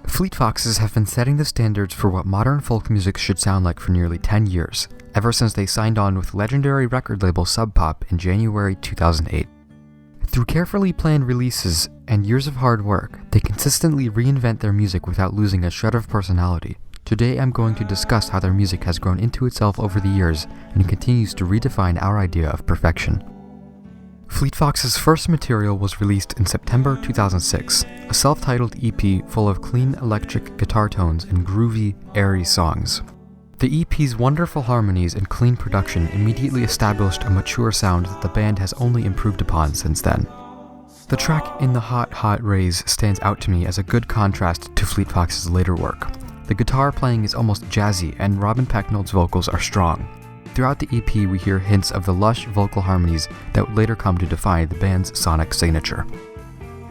Fleet Foxes have been setting the standards for what modern folk music should sound like for nearly 10 years, ever since they signed on with legendary record label Sub Pop in January 2008. Through carefully planned releases and years of hard work, they consistently reinvent their music without losing a shred of personality. Today I'm going to discuss how their music has grown into itself over the years and continues to redefine our idea of perfection. Fleet Foxes' first material was released in September 2006, a self-titled EP full of clean electric guitar tones and groovy, airy songs. The EP's wonderful harmonies and clean production immediately established a mature sound that the band has only improved upon since then. The track In the Hot, Hot Rays stands out to me as a good contrast to Fleet Foxes' later work. The guitar playing is almost jazzy and Robin Pecknold's vocals are strong. Throughout the EP we hear hints of the lush vocal harmonies that would later come to define the band's sonic signature.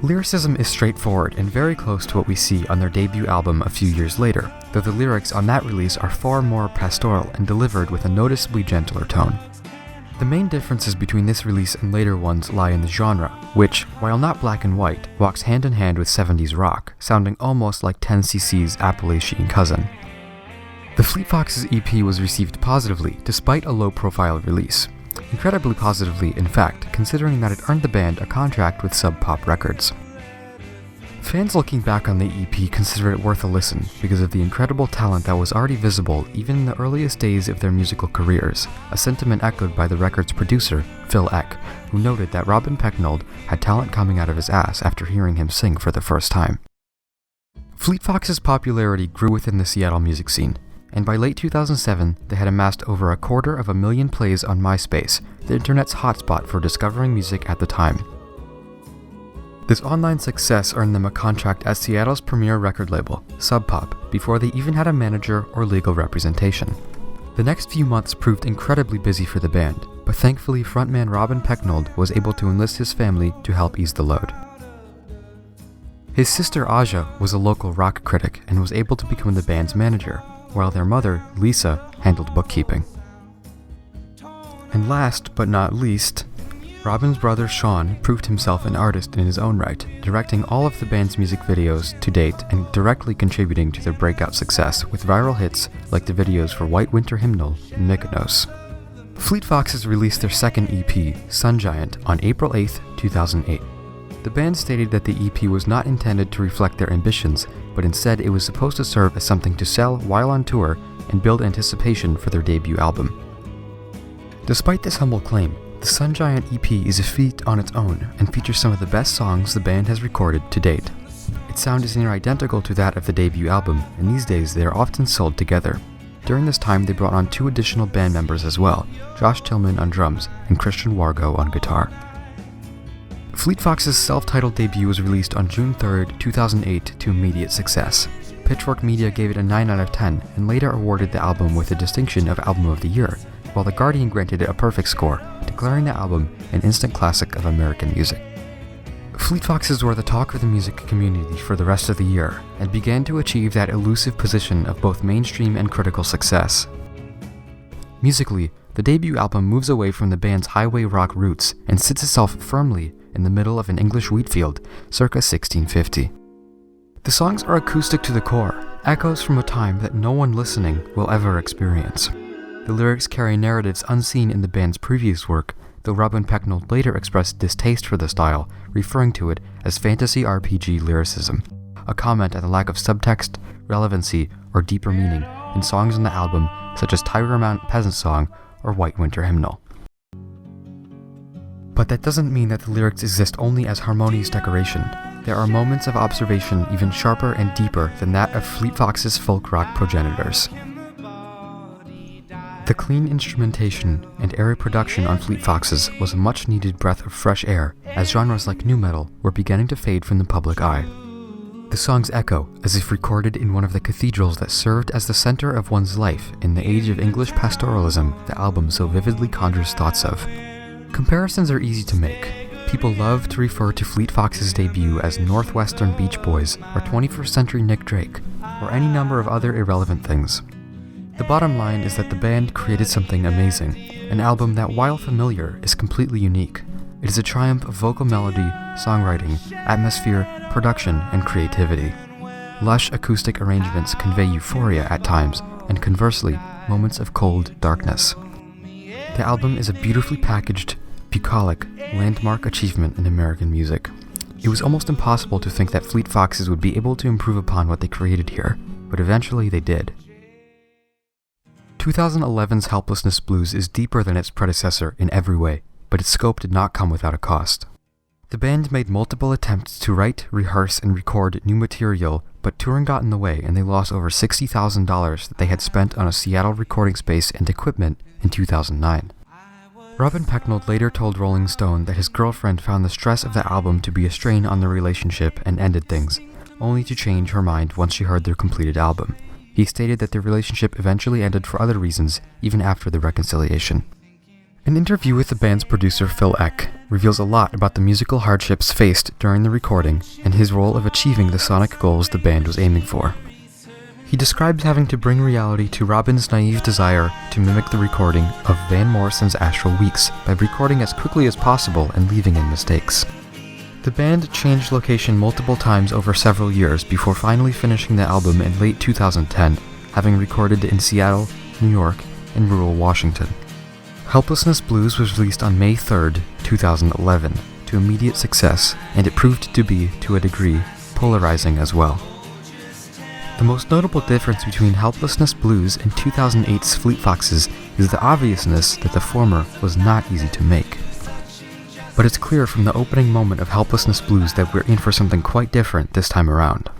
Lyricism is straightforward and very close to what we see on their debut album a few years later, though the lyrics on that release are far more pastoral and delivered with a noticeably gentler tone. The main differences between this release and later ones lie in the genre, which, while not black and white, walks hand in hand with 70s rock, sounding almost like 10cc's Appalachian cousin. The Fleet Foxes EP was received positively, despite a low-profile release. Incredibly positively, in fact, considering that it earned the band a contract with Sub Pop Records. Fans looking back on the EP consider it worth a listen because of the incredible talent that was already visible even in the earliest days of their musical careers, a sentiment echoed by the record's producer, Phil Eck, who noted that Robin Pecknold had talent coming out of his ass after hearing him sing for the first time. Fleet Foxes' popularity grew within the Seattle music scene, and by late 2007, they had amassed over 250,000 plays on MySpace, the internet's hotspot for discovering music at the time. This online success earned them a contract at Seattle's premier record label, Sub Pop, before they even had a manager or legal representation. The next few months proved incredibly busy for the band, but thankfully frontman Robin Pecknold was able to enlist his family to help ease the load. His sister Aja was a local rock critic and was able to become the band's manager, while their mother, Lisa, handled bookkeeping. And last but not least, Robin's brother Sean proved himself an artist in his own right, directing all of the band's music videos to date and directly contributing to their breakout success with viral hits like the videos for White Winter Hymnal and Mykonos. Fleet Foxes released their second EP, Sun Giant, on April 8, 2008. The band stated that the EP was not intended to reflect their ambitions, but instead it was supposed to serve as something to sell while on tour and build anticipation for their debut album. Despite this humble claim, the Sun Giant EP is a feat on its own and features some of the best songs the band has recorded to date. Its sound is near identical to that of the debut album, and these days they are often sold together. During this time they brought on 2 additional band members as well, Josh Tillman on drums and Christian Wargo on guitar. Fleet Foxes' self-titled debut was released on June 3, 2008 to immediate success. Pitchfork Media gave it a 9 out of 10 and later awarded the album with the distinction of Album of the Year, while The Guardian granted it a perfect score, declaring the album an instant classic of American music. Fleet Foxes were the talk of the music community for the rest of the year and began to achieve that elusive position of both mainstream and critical success. Musically, the debut album moves away from the band's highway rock roots and sits itself firmly in the middle of an English wheat field, circa 1650. The songs are acoustic to the core, echoes from a time that no one listening will ever experience. The lyrics carry narratives unseen in the band's previous work, though Robin Pecknold later expressed distaste for the style, referring to it as fantasy RPG lyricism, a comment at the lack of subtext, relevancy, or deeper meaning in songs on the album such as Tiger Mountain Peasant Song or White Winter Hymnal. But that doesn't mean that the lyrics exist only as harmonious decoration. There are moments of observation even sharper and deeper than that of Fleet Foxes' folk rock progenitors. The clean instrumentation and airy production on Fleet Foxes was a much-needed breath of fresh air as genres like nu metal were beginning to fade from the public eye. The songs echo as if recorded in one of the cathedrals that served as the center of one's life in the age of English pastoralism the album so vividly conjures thoughts of. Comparisons are easy to make. People love to refer to Fleet Foxes' debut as Northwestern Beach Boys or 21st Century Nick Drake, or any number of other irrelevant things. The bottom line is that the band created something amazing, an album that, while familiar, is completely unique. It is a triumph of vocal melody, songwriting, atmosphere, production, and creativity. lush acoustic arrangements convey euphoria at times, and conversely, moments of cold darkness. The album is a beautifully packaged, bucolic, landmark achievement in American music. It was almost impossible to think that Fleet Foxes would be able to improve upon what they created here, but eventually they did. 2011's Helplessness Blues is deeper than its predecessor in every way, but its scope did not come without a cost. The band made multiple attempts to write, rehearse, and record new material, but touring got in the way and they lost over $60,000 that they had spent on a Seattle recording space and equipment in 2009. Robin Pecknold later told Rolling Stone that his girlfriend found the stress of the album to be a strain on their relationship and ended things, only to change her mind once she heard their completed album. He stated that their relationship eventually ended for other reasons, even after the reconciliation. An interview with the band's producer Phil Eck reveals a lot about the musical hardships faced during the recording and his role of achieving the sonic goals the band was aiming for. He describes having to bring reality to Robin's naive desire to mimic the recording of Van Morrison's Astral Weeks by recording as quickly as possible and leaving in mistakes. The band changed location multiple times over several years before finally finishing the album in late 2010, having recorded in Seattle, New York, and rural Washington. Helplessness Blues was released on May 3rd, 2011, to immediate success, and it proved to be, to a degree, polarizing as well. The most notable difference between Helplessness Blues and 2008's Fleet Foxes is the obviousness that the former was not easy to make. But it's clear from the opening moment of Helplessness Blues that we're in for something quite different this time around.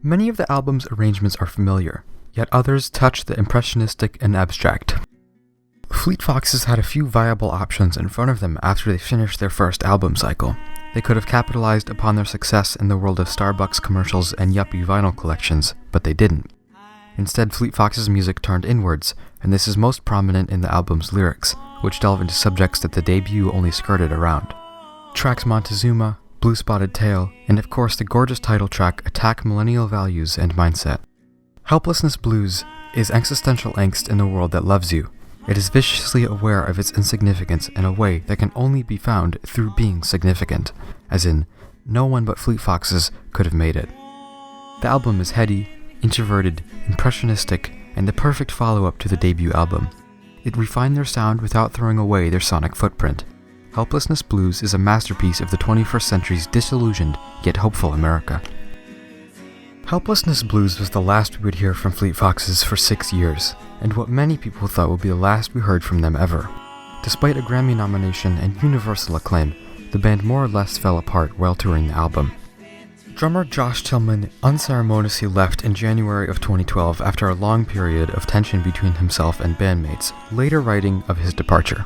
Many of the album's arrangements are familiar, yet others touch the impressionistic and abstract. Fleet Foxes had a few viable options in front of them after they finished their first album cycle. They could have capitalized upon their success in the world of Starbucks commercials and yuppie vinyl collections, but they didn't. Instead, Fleet Foxes' music turned inwards, and this is most prominent in the album's lyrics, which delve into subjects that the debut only skirted around. Tracks Montezuma, Blue Spotted Tail, and of course the gorgeous title track attack millennial values and mindset. Helplessness Blues is existential angst in a world that loves you. It is viciously aware of its insignificance in a way that can only be found through being significant, as in, no one but Fleet Foxes could have made it. The album is heady, introverted, impressionistic, and the perfect follow-up to the debut album. It refined their sound without throwing away their sonic footprint. Helplessness Blues is a masterpiece of the 21st century's disillusioned yet hopeful America. Helplessness Blues was the last we would hear from Fleet Foxes for 6 years, and what many people thought would be the last we heard from them ever. Despite a Grammy nomination and universal acclaim, the band more or less fell apart while touring the album. Drummer Josh Tillman unceremoniously left in January of 2012 after a long period of tension between himself and bandmates, later writing of his departure.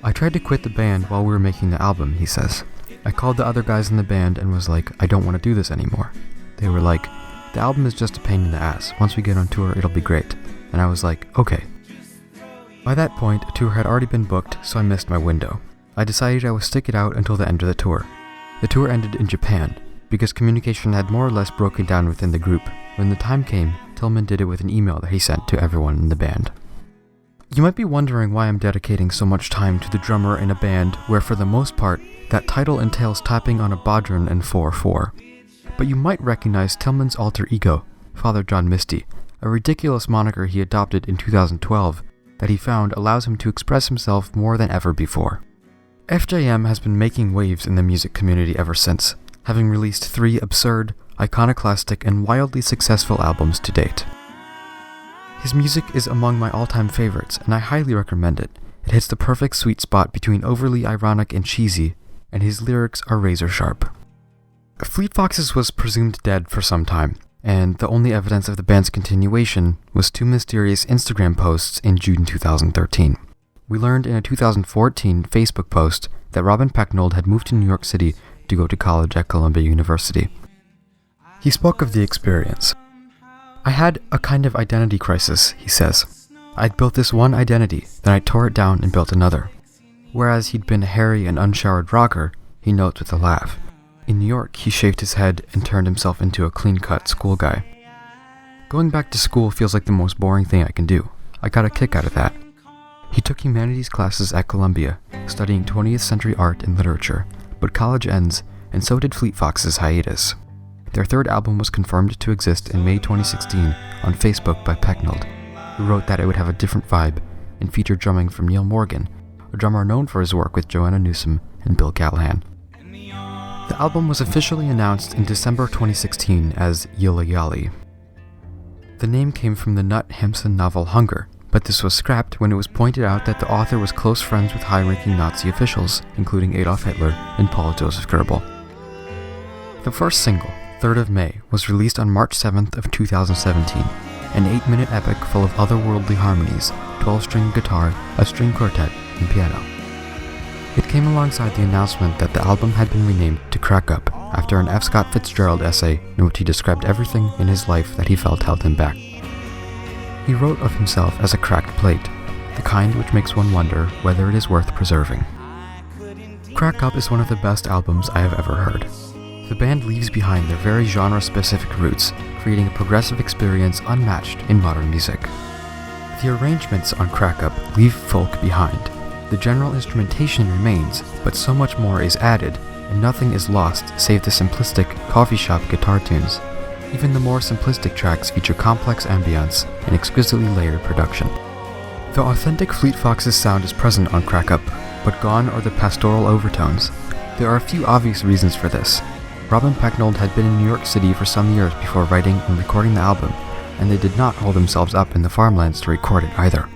"I tried to quit the band while we were making the album," he says. "I called the other guys in the band and was like, I don't want to do this anymore. They were like, the album is just a pain in the ass. Once we get on tour, it'll be great." And I was like, okay. By that point, a tour had already been booked, so I missed my window. I decided I would stick it out until the end of the tour. The tour ended in Japan, because communication had more or less broken down within the group. When the time came, Tillman did it with an email that he sent to everyone in the band. You might be wondering why I'm dedicating so much time to the drummer in a band where, for the most part, that title entails tapping on a bodhrán and 4/4. But you might recognize Tillman's alter ego, Father John Misty, a ridiculous moniker he adopted in 2012 that he found allows him to express himself more than ever before. FJM has been making waves in the music community ever since, having released 3 absurd, iconoclastic, and wildly successful albums to date. His music is among my all-time favorites, and I highly recommend it. It hits the perfect sweet spot between overly ironic and cheesy, and his lyrics are razor sharp. Fleet Foxes was presumed dead for some time, and the only evidence of the band's continuation was 2 mysterious Instagram posts in June 2013. We learned in a 2014 Facebook post that Robin Pecknold had moved to New York City to go to college at Columbia University. He spoke of the experience. I had a kind of identity crisis, he says. I'd built this one identity, then I tore it down and built another. Whereas he'd been a hairy and unshowered rocker, he notes with a laugh. In New York, he shaved his head and turned himself into a clean-cut school guy. Going back to school feels like the most boring thing I can do. I got a kick out of that. He took humanities classes at Columbia, studying 20th century art and literature, but college ends, and so did Fleet Foxes' hiatus. Their third album was confirmed to exist in May 2016 on Facebook by Pecknold, who wrote that it would have a different vibe and feature drumming from Neil Morgan, a drummer known for his work with Joanna Newsom and Bill Callahan. The album was officially announced in December 2016 as Yilla Yali. The name came from the Knut Hamsun novel Hunger, but this was scrapped when it was pointed out that the author was close friends with high-ranking Nazi officials, including Adolf Hitler and Paul Joseph Goebbels. The first single, 3rd of May, was released on March 7th of 2017, an 8-minute epic full of otherworldly harmonies, 12-string guitar, a string quartet, and piano. It came alongside the announcement that the album had been renamed to Crack Up after an F. Scott Fitzgerald essay in which he described everything in his life that he felt held him back. He wrote of himself as a cracked plate, the kind which makes one wonder whether it is worth preserving. Crack Up is one of the best albums I have ever heard. The band leaves behind their very genre-specific roots, creating a progressive experience unmatched in modern music. The arrangements on Crack Up leave folk behind. The general instrumentation remains, but so much more is added, and nothing is lost save the simplistic coffee shop guitar tunes. Even the more simplistic tracks feature complex ambience and exquisitely layered production. The authentic Fleet Foxes sound is present on Crack Up, but gone are the pastoral overtones. There are a few obvious reasons for this. Rob and Pecknold had been in New York City for some years before writing and recording the album, and they did not hold themselves up in the farmlands to record it either.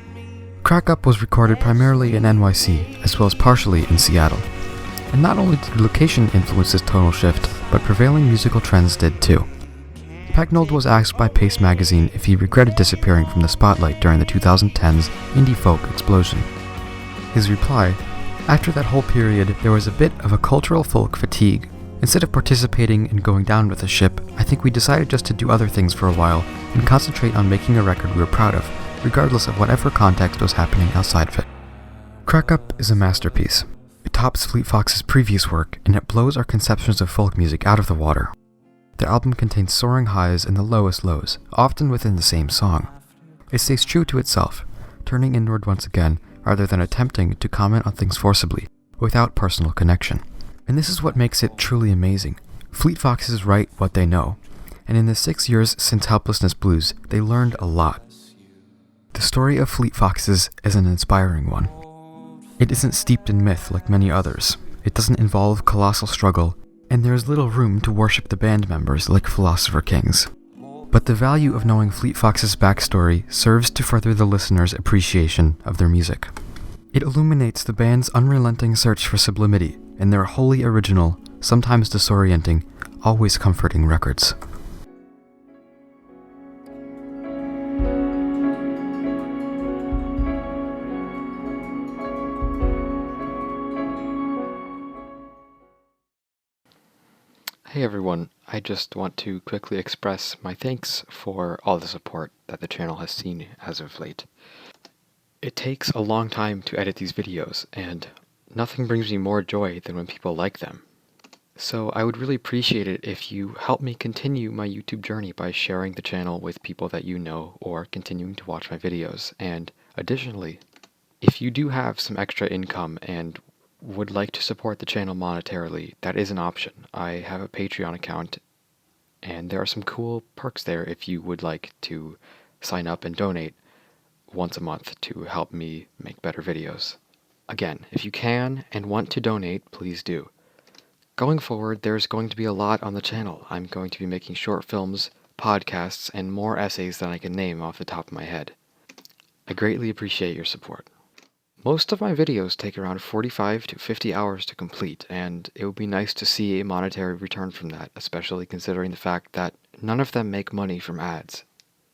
Crack Up was recorded primarily in NYC, as well as partially in Seattle. And not only did location influence this tonal shift, but prevailing musical trends did too. Pecknold was asked by Pace magazine if he regretted disappearing from the spotlight during the 2010s indie folk explosion. His reply, "After that whole period, there was a bit of a cultural folk fatigue. Instead of participating and going down with the ship, I think we decided just to do other things for a while and concentrate on making a record we were proud of, regardless of whatever context was happening outside of it." Crack Up is a masterpiece. It tops Fleet Foxes' previous work, and it blows our conceptions of folk music out of the water. The album contains soaring highs and the lowest lows, often within the same song. It stays true to itself, turning inward once again, rather than attempting to comment on things forcibly, without personal connection. And this is what makes it truly amazing. Fleet Foxes write what they know, and in the 6 years since Helplessness Blues, they learned a lot. The story of Fleet Foxes is an inspiring one. It isn't steeped in myth like many others. It doesn't involve colossal struggle, and there is little room to worship the band members like philosopher kings. But the value of knowing Fleet Foxes' backstory serves to further the listener's appreciation of their music. It illuminates the band's unrelenting search for sublimity in their wholly original, sometimes disorienting, always comforting records. Hey everyone, I just want to quickly express my thanks for all the support that the channel has seen as of late. It takes a long time to edit these videos, and nothing brings me more joy than when people like them. So I would really appreciate it if you help me continue my YouTube journey by sharing the channel with people that you know or continuing to watch my videos. And additionally, if you do have some extra income and would like to support the channel monetarily, that is an option. I have a Patreon account, and there are some cool perks there if you would like to sign up and donate once a month to help me make better videos. Again, if you can and want to donate, please do. Going forward, there's going to be a lot on the channel. I'm going to be making short films, podcasts, and more essays than I can name off the top of my head. I greatly appreciate your support. Most of my videos take around 45 to 50 hours to complete, and it would be nice to see a monetary return from that, especially considering the fact that none of them make money from ads.